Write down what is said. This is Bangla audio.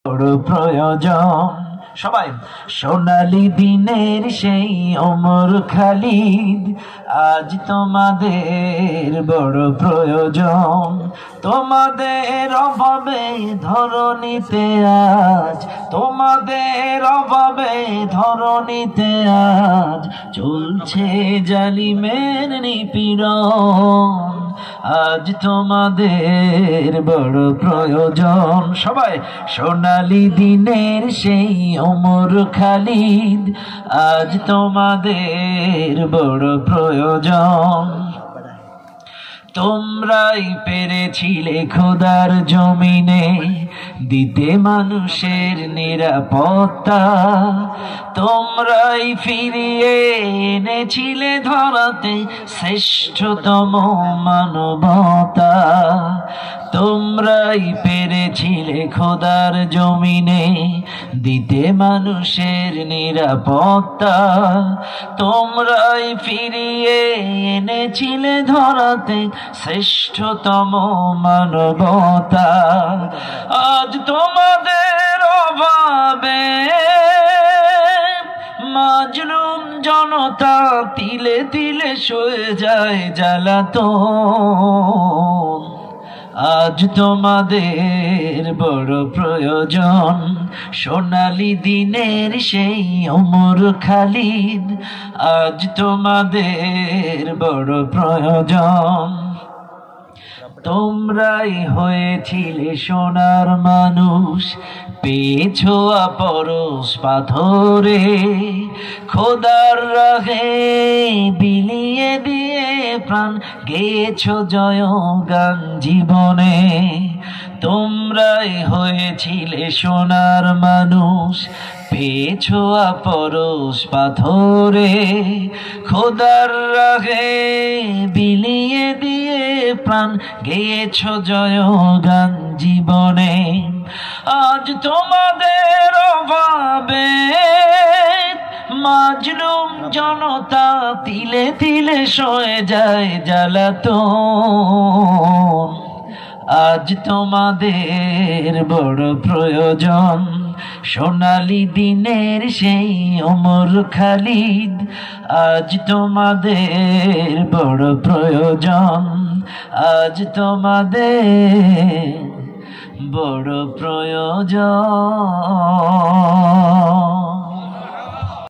বড় প্রয়োজন। সবাই সোনালী দিনের সেই ওমর খালিদ, আজ তোমাদের বড় প্রয়োজন। তোমাদের অভাবে ধরণীতে আজ, তোমাদের অভাবে ধরণীতে আজ চলছে জালিমের নিপীড়ন। আজ তোমাদের বড় প্রয়োজন। সবাই সোনালী দিনের সেই ওমর খালিদ, আজ তোমাদের বড় প্রয়োজন। তোমরাই পেরেছিলে খোদার জমিনে দিতে মানুষের নিরাপত্তা, তোমরাই ফিরিয়ে এনেছিলে ধরাতে শ্রেষ্ঠতম মানবতা। তোমরাই পেরেছিলে খোদার জমিনে দিতে মানুষের নিরাপত্তা, তোমরাই ফিরিয়ে এনেছিলে ধরাতে শ্রেষ্ঠতম মানবতা। আজ তোমাদের অভাবে মাজলুম জনতা তিলে তিলে সয়ে যায় জ্বালাতন। আজ তোমাদের বড় প্রয়োজন। সোনালী দিনের সেই ওমর খালিদ, আজ তোমাদের বড় প্রয়োজন। তোমরাই হয়েছিলে সোনার মানুষ, পেয়েছো পরশ পাথরে, খোদার রাহে বিলিয়ে দিয়ে প্রাণ গেয়েছো জয়গান জীবনে। তোমরাই হয়েছিলে সোনার মানুষ, পেয়েছো পরশ পাথরে, খোদার রাহে বিলিয়ে দিয়ে প্রাণ গেয়েছো জয়গান জীবনে। আজ তোমাদের অভাবে মাজলুম জনতা তিলে তিলে সয়ে যায় জ্বালাতন। আজ তোমাদের বড় প্রয়োজন। সোনালী দিনের সেই ওমর খালিদ, আজ তোমাদের বড় প্রয়োজন। আজ তোমাদের বড় প্রয়োজন।